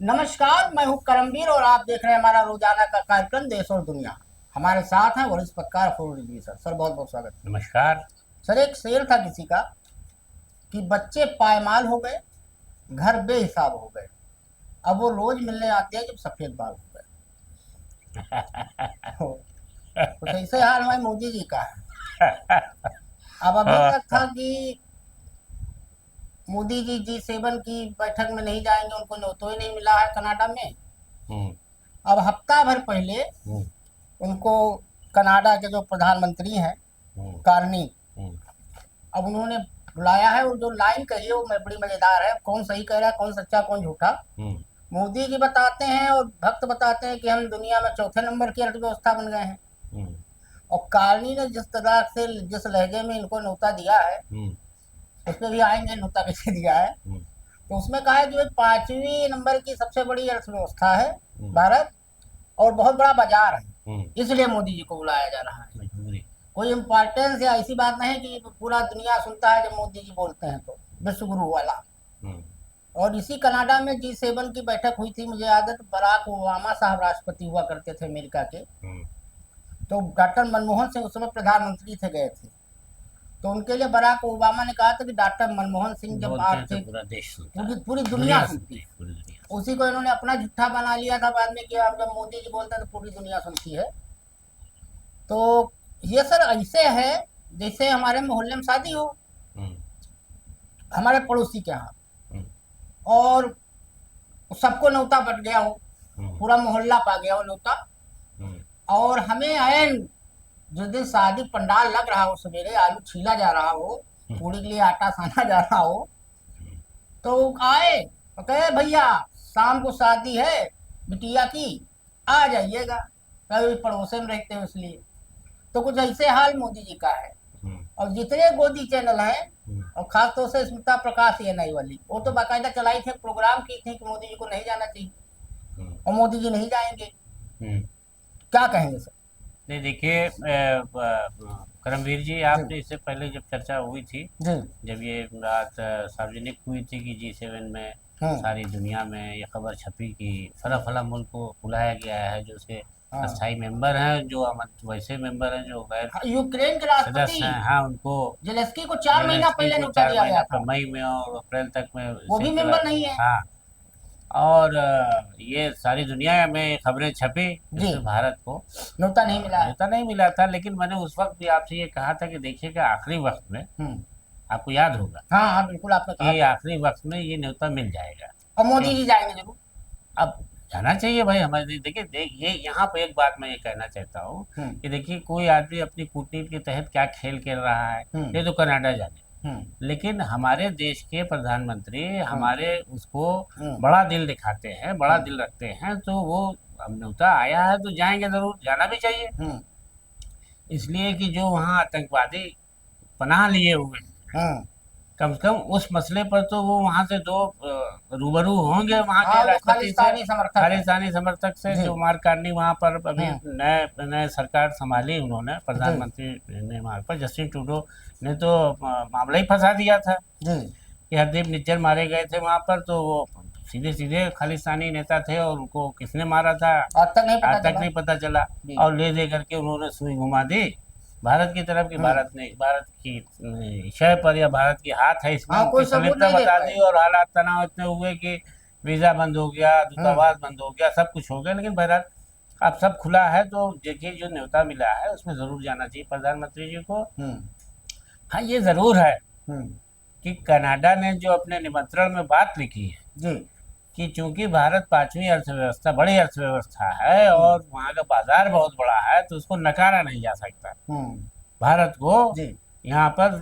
नमस्कार, मैं हूं करमवीर और आप देख रहे हैं हमारा रोजाना का कार्यक्रम देश और दुनिया। हमारे साथ हैं वरिष्ठ पत्रकार अफरोज जी। सर बहुत बहुत स्वागत है। नमस्कार। सर, एक शेर था किसी का कि बच्चे पायमाल हो गए, घर बेहिसाब हो गए, अब वो रोज मिलने आते हैं जब सफेद बाल हो गए। तो कुछ ऐसे हाल हमारे मोदी जी का है। अब अभी तक था कि मोदी जी G7 की बैठक में नहीं जाएंगे, उनको न्योता ही नहीं मिला है कनाडा में। हम्म, अब हफ्ता भर पहले हम्म, उनको कनाडा के जो प्रधानमंत्री हैं, हम्म, कार्नी, हम्म, अब उन्होंने बुलाया है और जो लाइन कही है वो बड़ी मजेदार है। कौन सही कह रहा है, कौन सच्चा कौन झूठा। हम्म, मोदी जी बताते हैं और भक्त बताते हैं कि हम दुनिया में चौथे नंबर की अर्थव्यवस्था बन गए हैं। हम्म, और कार्नी ने जिस तरह से, जिस लहजे में इनको न्योता दिया है, हम्म, उस पर भी आएंगे न्योता कैसे दिया है। हम्म, तो उसमें कहा है कि भाई 5वीं नंबर की सबसे बड़ी अर्थव्यवस्था है हम्म, भारत, और बहुत बड़ा बाजार है, हम्म, इसलिए मोदी जी को बुलाया जा रहा है। मजबूरी। कोई इम्पोर्टेंस या ऐसी बात नहीं कि पूरा दुनिया सुनता है जब मोदी जी बोलते हैं, तो विश्व गुरु वाला। हम्म, और इसी कनाडा में G7 की बैठक हुई थी, मुझे याद है, तो बराक ओबामा साहब राष्ट्रपति हुआ करते थे अमेरिका के। हम्म, तो डॉक्टर मनमोहन सिंह उस समय प्रधानमंत्री थे, गए थे। तो उनके लिए बराक ओबामा ने कहा था कि डॉक्टर मनमोहन सिंह जब बोलते हैं तो आर्थिक, पूरा देश सुनता पूरी है। पूरी दुनिया दुनिया सुनती सुनती है, है। पूरी दुनिया। उसी को इन्होंने अपना झूठा बना लिया था बाद में कि अब जब मोदी जी बोलते हैं तो पूरी दुनिया सुनती है। तो ये सर ऐसे है जैसे हमारे मोहल्ले में शादी हो, हम्म, हमारे पड़ोसी के यहाँ, हम्म, और सबको न्योता बट गया हो, हम्म, पूरा मोहल्ला पा गया हो न्योता, हम्म, और हमें ऐन जिस दिन शादी पंडाल लग रहा हो, सवेरे आलू छीला जा रहा हो, हम्म, पूरी के लिए आटा साना जा रहा हो, तो आए तो कहे भैया शाम को शादी है बिटिया की, आ जाइएगा, कभी पड़ोसे में रहते हो इसलिए। तो कुछ ऐसे हाल मोदी जी का है। हम्म, और जितने गोदी चैनल हैं, हम्म, और खास तौर से स्मिता प्रकाश ये नई वाली, वो तो बाकायदा चलाई थी, प्रोग्राम की थी कि मोदी जी को नहीं जाना चाहिए, हम्म, और मोदी जी नहीं जाएंगे। हम्म। क्या कहेंगे सर? नहीं, देखिए, करमवीर जी, जी। आपने इससे पहले जब चर्चा हुई थी, जी। जब ये बात सार्वजनिक हुई थी कि G7 में हम्म। सारी दुनिया में ये खबर छपी कि फला फला मुल्क को बुलाया गया है, जो उसके हाँ। अस्थाई मेंबर हैं, जो वैसे मेंबर हैं जो गैर हाँ, यूक्रेन के राष्ट्रपति सदस्य हैं, हाँ, उनको जेलेस्की को 4 महीना जेलेंस्की पहले को न्योता चार दिया महीना गया पर था, मई में और अप्रैल तक में वो भी संयुक्त मेंबर नहीं है। हाँ। और ये सारी दुनिया में खबरें छपी, जी। जिसमें भारत को न्योता नहीं मिला है। न्योता नहीं मिला था। लेकिन मैंने उस वक्त भी आपसे ये कहा था कि देखिएगा, आखिरी वक्त में हम्म। आपको याद होगा हाँ हाँ, बिल्कुल आपने कहा कि था। आखिरी वक्त में ये न्योता मिल जाएगा। और क्यों? मोदी जी जाएंगे जरूर। अब जाना चाहिए भाई हमारे। देखिए, ये यहाँ पे एक बात मैं ये कहना चाहता हूँ हम्म। कि देखिए, कोई आदमी अपनी कूटनीति के तहत क्या खेल खेल रहा है, हम्म। ये तो कनाडा जाने। हम्म। लेकिन हमारे देश के प्रधानमंत्री हम्म। हमारे उसको हम्म। बड़ा दिल दिखाते हैं, बड़ा हम्म। दिल रखते हैं, तो वो अब न्योता आया है तो जाएंगे, जरूर जाना भी चाहिए। हम्म। इसलिए कि जो वहाँ आतंकवादी पनाह लिए हुए हैं, हम्म। कम से कम उस मसले पर तो वो वहाँ से दो रूबरू होंगे, वहाँ के हाँ, वो राष्ट्रपति से, खालिस्तानी समर्थक है। खालिस्तानी समर्थक से, जी। जो मार्क कार्नी वहाँ पर अभी हम्म। नए नए सरकार संभाली उन्होंने, जी। प्रधानमंत्री ने वहाँ पर, जस्टिन ट्रूडो ने तो मामला ही फंसा दिया था जी। कि हरदीप निज्जर मारे गए थे वहाँ पर, तो वो सीधे सीधे खालिस्तानी नेता थे और उनको किसने मारा था आज तक नहीं आज पता तक चला। नहीं पता चला। जी। और ले दे करके उन्होंने सुई घुमा दी भारत की तरफ, कि हम्म। भारत की शय पर, या भारत की हाथ है इसमें, हाँ, उनकी कोई सबूत संलिप्तता नहीं दे बता पाए। दी। और हालात तनाव इतने हुए कि वीज़ा बंद हो गया, हम्म। दूतावास बंद हो गया, सब कुछ हो गया। लेकिन बहरहाल अब सब खुला है, तो देखिए जो न्योता मिला है उसमें ज़रूर जाना चाहिए प्रधानमंत्री जी को। हम्म। हाँ, ये ज़रूर है हम्म। कि कनाडा ने जो अपने निमंत्रण में बात लिखी है जी। कि चूंकि भारत पांचवी अर्थव्यवस्था, बड़ी अर्थव्यवस्था है हम्म। और वहाँ का बाजार बहुत बड़ा है, तो उसको नकारा नहीं जा सकता। हम्म। भारत को जी। यहाँ पर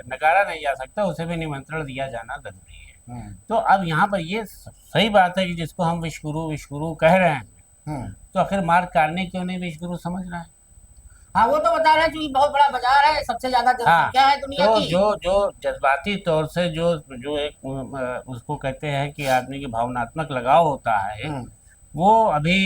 नकारा नहीं जा सकता, उसे भी निमंत्रण दिया जाना जरूरी है। हम्म। तो अब यहाँ पर ये सही बात है कि जिसको हम विश्व गुरु कह रहे हैं, हम्म। तो आखिर मार्क कार्नी क्यों नहीं विश्व गुरु समझ रहा है? हाँ, वो तो बता रहे हैं कि बहुत बड़ा बाजार है, सबसे ज्यादा हाँ, जनसंख्या है दुनिया तो की। जो जो जज्बाती तौर से जो जो एक उसको कहते हैं कि आदमी की भावनात्मक लगाव होता है, हम्म। वो अभी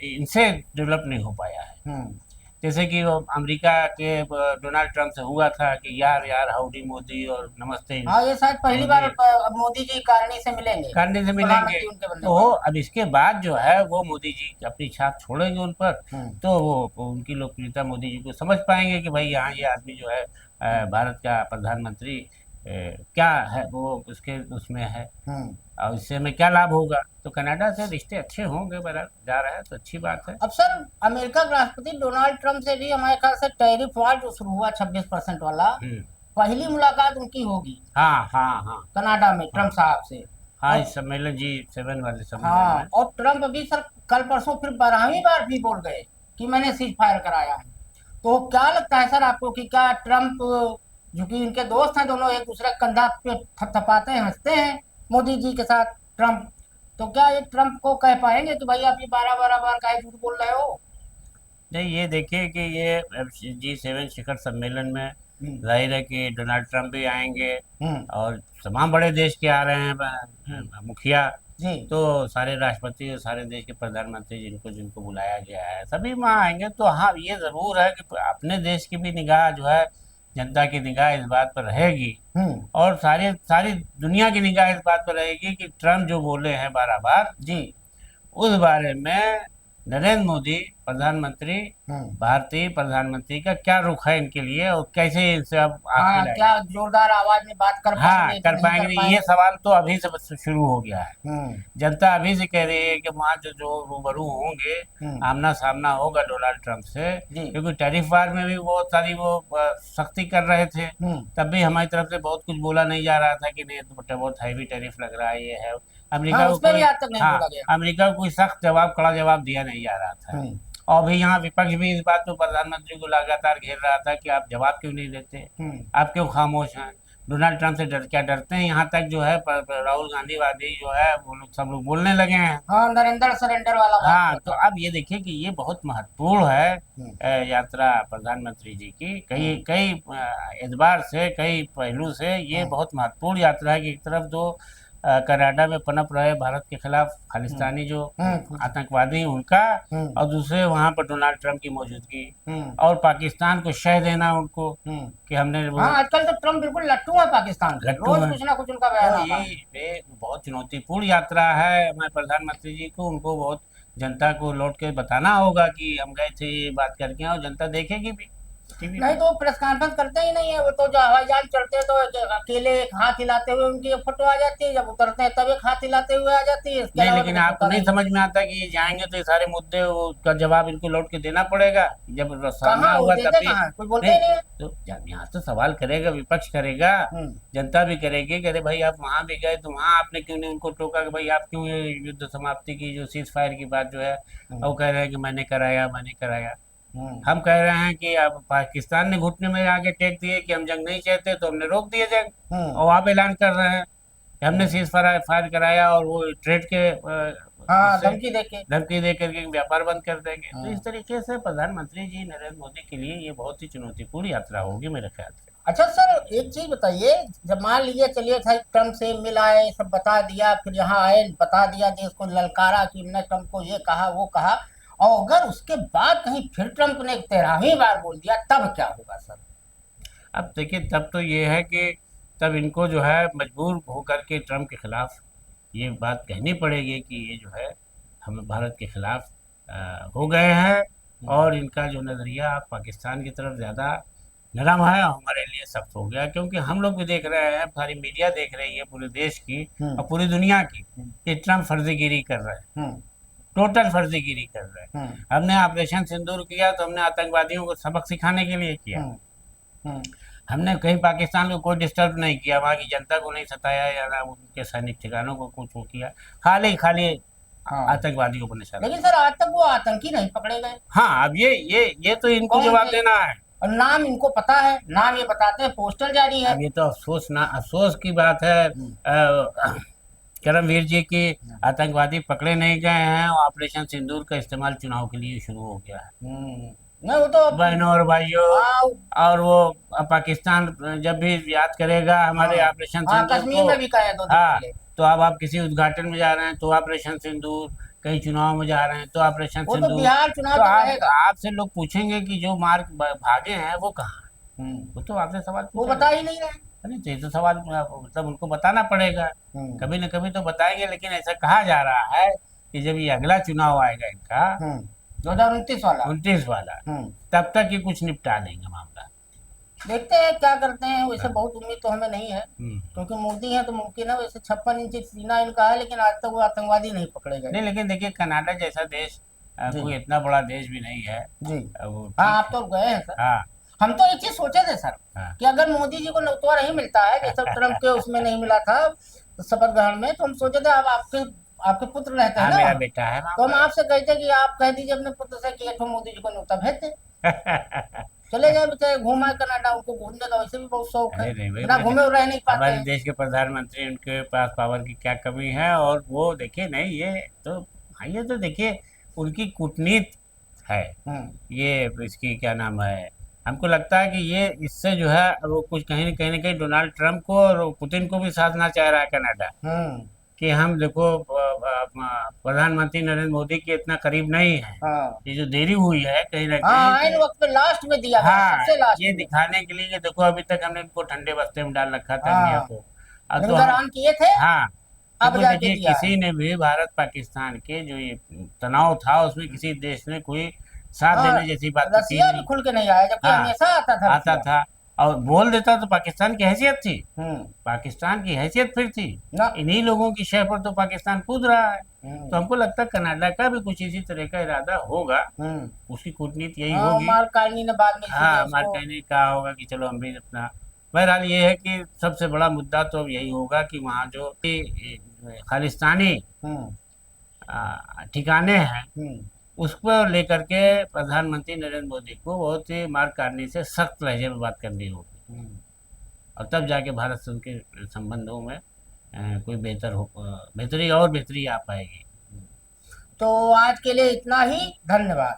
इनसे डेवलप नहीं हो पाया है। हम्म। जैसे कि वो अमेरिका के डोनाल्ड ट्रंप से हुआ था कि यार यार हाउडी मोदी और नमस्ते हाँ, ये शायद पहली बार मोदी अब मोदी जी कारणी से मिलेंगे, करने से मिलेंगे। प्रधानमंत्री उनके बनने तो पर। अब इसके बाद जो है वो मोदी जी अपनी छाप छोड़ेंगे उन पर, हम्म। तो वो उनकी लोकप्रियता मोदी जी को समझ पाएंगे कि भाई यहाँ ये आदमी जो है भारत का प्रधानमंत्री क्या है, वो उसके उसमें है हम्म। और इससे हमें क्या लाभ होगा। तो कनाडा से रिश्ते अच्छे होंगे, बहरहाल जा रहा है तो अच्छी बात है। अब सर, अमेरिका के राष्ट्रपति डोनाल्ड ट्रंप से भी हमारे ख्याल से टैरिफ वार जो शुरू हुआ 26% वाला, हम्म। पहली मुलाकात उनकी होगी हाँ हाँ हाँ कनाडा में हाँ ट्रंप साहब से। हाँ, और इस सम्मेलन G7 वाले सम्मेलन हाँ, में। और ट्रंप अभी सर कल परसों फिर 12वीं बार भी बोल गए कि मैंने सीज फायर कराया है। तो क्या लगता है सर आपको कि क्या ट्रंप, जो कि इनके दोस्त हैं दोनों, एक दूसरे के कंधा पे थपथपाते हैं, हंसते हैं मोदी जी के साथ ट्रंप, तो क्या ये ट्रंप को कह पाएंगे कि भाई आप ये 12-12 बार काहे झूठ बोल रहे हो? नहीं, ये देखिए कि ये G7 शिखर सम्मेलन में हम्म। जाहिर है कि डोनाल्ड ट्रंप भी आएंगे हम्म। और तमाम बड़े देश के आ रहे हैं मुखिया। जी। तो सारे राष्ट्रपति और सारे देश के प्रधानमंत्री जिनको जिनको बुलाया गया है सभी वहाँ आएंगे। तो हाँ, ये ज़रूर है कि अपने देश की भी निगाह जो है, जनता की निगाह इस बात पर रहेगी हम्म। और सारी सारी दुनिया की निगाह इस बात पर रहेगी कि ट्रंप जो बोले हैं 12 बार, जी। उस बारे में नरेंद्र मोदी प्रधानमंत्री, हम्म। भारतीय प्रधानमंत्री का क्या रुख है इनके लिए और कैसे इनसे अब आगे हाँ, लाएंगे। क्या जोरदार आवाज में बात कर हाँ, पाएंगे कि कर नहीं पाएंगे कर नहीं, पाएंगे? ये सवाल तो अभी से बस शुरू हो गया है। हम्म। जनता अभी से कह रही है कि वहाँ जो जो रूबरू होंगे, हम्म। आमना सामना होगा डोनाल्ड ट्रंप से, जी। क्योंकि टैरिफ वार में भी बहुत सारी वो सख्ती कर रहे थे, हम्म। तब भी हमारी तरफ से बहुत कुछ बोला नहीं जा रहा था कि नहीं तो बहुत हैवी टैरिफ लग रहा है, ये है। हाँ, अमेरिका को उस पर भी कोई, आज तक नहीं हाँ, बोला गया। अमेरिका को कोई सख्त जवाब, कड़ा जवाब दिया नहीं जा रहा था। हम्म। और भी यहाँ विपक्ष भी इस बात पे प्रधानमंत्री को लगातार घेर रहा था कि आप जवाब क्यों नहीं देते, हम्म। आप क्यों खामोश हैं, डोनाल्ड ट्रंप से क्या डरते हैं। यहाँ तक जो है राहुल गांधी वादी जो है वो लोग सब लोग बोलने लगे हैं। हाँ, नरेंद्र सरेंडर वाला बात हाँ, तो करता है। अब ये देखिए कि ये बहुत महत्वपूर्ण है हम्म। यात्रा प्रधानमंत्री जी की, कई कई एतबार से, कई पहलू से ये बहुत महत्वपूर्ण यात्रा है कि एक तरफ जो कनाडा में पनप रहे भारत के खिलाफ खालिस्तानी जो आतंकवादी उनका, हम्म। और दूसरे वहाँ पर डोनाल्ड ट्रंप की मौजूदगी, हम्म। और पाकिस्तान को शह देना उनको हम्म। कि हमने वो हाँ, आजकल तो ट्रंप बिल्कुल लट्टू है पाकिस्तान के, लट्टू रोज हैं। कुछ ना कुछ उनका बयान तो आता है। ये बहुत चुनौतीपूर्ण यात्रा है हमारे प्रधानमंत्री जी को, उनको बहुत जनता को लौट के बताना होगा कि हम गए थे ये बात करके, और जनता देखेगी भी टीवी नहीं पे। तो प्रेस कॉन्फ्रेंस करते ही नहीं है वो, तो जो हवाई जहाज चढ़ते हैं तो अकेले एक हाथ हिलाते हुए उनकी एक फोटो आ जाती है, जब उतरते हैं तब एक हाथ हिलाते हुए आ जाती है, इसके नहीं, अलावा लेकिन तो कुछ आपको होता नहीं समझ में आता कि ये जाएंगे तो ये सारे मुद्दे का जवाब इनको लौट के देना पड़ेगा जब सामना कहाँ वो हुआ, देते तब भी कहाँ, कुछ बोलते नहीं। ही नहीं है। तो जब यहाँ तो सवाल करेगा, विपक्ष करेगा, हम्म। जनता भी करेगी कि अरे भाई आप वहां भी गए तो वहां आपने क्यों नहीं उनको टोका कि भाई आप क्यों ये युद्ध समाप्ति की जो सीज फायर की बात जो है वो कह रहे हैं कि मैंने कराया, मैंने कराया। हम कह रहे हैं कि अब पाकिस्तान ने घुटने में आगे टेक दिए कि हम जंग नहीं चाहते तो हमने रोक दिए जंग, और आप ऐलान कर रहे हैं कि हमने सीज फायर कराया और वो ट्रेड के हाँ, उससे धमकी दे करके व्यापार बंद कर देंगे। तो हाँ। इस तरीके से प्रधानमंत्री जी नरेंद्र मोदी के लिए ये बहुत ही चुनौतीपूर्ण यात्रा होगी मेरे ख्याल से। अच्छा सर, एक चीज बताइए, जब मान लीजिए चलिए था ट्रम्प से मिला है, सब बता दिया, फिर यहाँ आए बता दिया, देश को ललकारा कि हमने ट्रम्प को ये कहा वो कहा, और अगर उसके बाद कहीं फिर ट्रम्प ने 13वीं बार बोल दिया, तब क्या होगा सर? अब देखिए, तब तो ये है कि तब इनको जो है मजबूर होकर के ट्रम्प के खिलाफ ये बात कहनी पड़ेगी कि ये जो है हम भारत के खिलाफ हो गए हैं, और इनका जो नज़रिया पाकिस्तान की तरफ ज़्यादा नरम है और हमारे लिए सख्त हो गया, क्योंकि हम लोग भी देख रहे हैं, सारी मीडिया देख रही है पूरे देश की और पूरी दुनिया की, कि ट्रम्प फर्जीगिरी कर रहे हैं, टोटल फर्जीगिरी कर रहे हैं। हमने ऑपरेशन सिंदूर किया तो हमने आतंकवादियों को सबक सिखाने के लिए किया, हमने कहीं पाकिस्तान को कोई डिस्टर्ब नहीं किया, वहाँ की जनता को नहीं सताया या ना उनके सैनिक ठिकानों को कुछ वो किया, खाली खाली आतंकवादियों को निशाना। लेकिन सर आज तक वो आतंकी नहीं पकड़े गए। हाँ, अब ये तो इनको जवाब देना है, और नाम इनको पता है, नाम ये बताते हैं, पोस्टर जारी है। अब ये तो अफसोस की बात है करमवीर जी की, आतंकवादी पकड़े नहीं गए हैं और ऑपरेशन सिंदूर का इस्तेमाल चुनाव के लिए शुरू हो गया है। नहीं, वो तो बहनों और भाइयों, और वो पाकिस्तान जब भी याद करेगा हमारे ऑपरेशन सिंदूर कश्मीर में भी कहा है 2 दिन हाँ, पहले। तो अब आप किसी उद्घाटन में जा रहे हैं तो ऑपरेशन सिंदूर, कहीं चुनाव में जा रहे हैं तो ऑपरेशन वो तो सिंदूर। बिहार चुनाव तो तक आप रहेगा। आपसे लोग पूछेंगे कि जो मार्ग भागे हैं वो कहाँ हैं? हम्म, वो तो आपसे सवाल वो पूछा बता जाएगा। ही नहीं रहे। अरे तो ये तो सवाल मतलब उनको बताना पड़ेगा, हम्म, कभी न कभी तो बताएंगे। लेकिन ऐसा कहा जा रहा है कि जब ये अगला चुनाव आएगा इनका, 2029 वाला। 29 वाला, हम्म, तब तक ये कुछ निपटा लेंगे मामला। देखते हैं क्या करते हैं। वैसे हाँ। बहुत उम्मीद तो हमें नहीं है, हम्म। क्योंकि मोदी है तो मुमकिन है। वैसे 56 इंच सीना इनका है, लेकिन आज तक वो आतंकवादी नहीं पकड़े गए। नहीं, लेकिन देखिए कनाडा जैसा देश जी कोई इतना बड़ा देश भी नहीं है। जी। वो हाँ, ठीक आप है। तो गए हैं सर। हाँ। हम तो एक चीज सोचे थे सर, हाँ। कि अगर मोदी जी को नौतवा नहीं मिलता है, जैसे ट्रम्प के उसमें नहीं मिला था शपथ ग्रहण में, तो हम सोचे थे अब आपके आपके पुत्र रहते हैं हाँ, ना मेरा वहाँ, बेटा है वहाँ तो हम पर। आपसे कहते कि आप कह दीजिए अपने पुत्र से कि एक ठो मोदी जी को न्योता भेज दे, चले जाए बेचारे, घूमा कनाडा। उनको घूमने का वैसे भी बहुत शौक है, अरे नहीं भाई, बिना घूमे वो रह नहीं पाते हमारे हैं। देश के प्रधानमंत्री, उनके पास पावर की क्या कमी है? और वो देखिए नहीं, ये तो, हाँ, ये तो देखिए उनकी कूटनीति है। हम्म, ये इसकी क्या नाम है, हमको लगता है कि ये इससे जो है वो कुछ कहीं न कहीं डोनाल्ड ट्रंप को और पुतिन को भी साधना चाह रहा है कनाडा, हम्म, कि हम देखो प्रधानमंत्री नरेंद्र मोदी के इतना करीब नहीं है। हाँ ये जो देरी हुई है कहीं ना कहीं हाँ, इन वक्त पे लास्ट में दिया गया, हाँ, सबसे लास्ट ये में। दिखाने के लिए कि देखो अभी तक हमने इनको ठंडे बस्ते में डाल रखा था, इंडिया हाँ, को। अब तो हम, लिंगरान किए थे, हाँ, अब क्योंकि जाके देखिए दिया है। किसी ने भी भारत पाकिस्तान के जो ये तनाव था उसमें किसी देश ने कोई साथ हाँ, देने जैसी बात तो की रसिया भी नहीं। खुल के नहीं आया, जबकि हाँ, हमेशा आता था आता रसिया। था और बोल देता तो पाकिस्तान की हैसियत थी। हम्म, पाकिस्तान की हैसियत फिर थी। ना। इन्हीं लोगों की शय पर तो पाकिस्तान कूद रहा है। तो हम्म, हमको लगता है कनाडा का भी कुछ इसी तरह का इरादा होगा। हम्म, उसकी कूटनीति यही हाँ, होगी। मार्क कार्नी ने बाद में इसीलिए हाँ, उसको। मार्क ने कहा होगा कि चलो हम भी अपना। बहरहाल ये है कि सबसे बड़ा मुद्दा तो अब यही होगा कि वहाँ जो खालिस्तानी हम्म, ठिकाने हैं हम्म, उसको लेकर के प्रधानमंत्री नरेंद्र मोदी को बहुत ही मार्क कार्नी से सख्त लहजे में बात करनी होगी। हम्म। और तब जाके भारत से उनके संबंधों में कोई बेहतरी और बेहतरी आ पाएगी। तो आज के लिए इतना ही, धन्यवाद।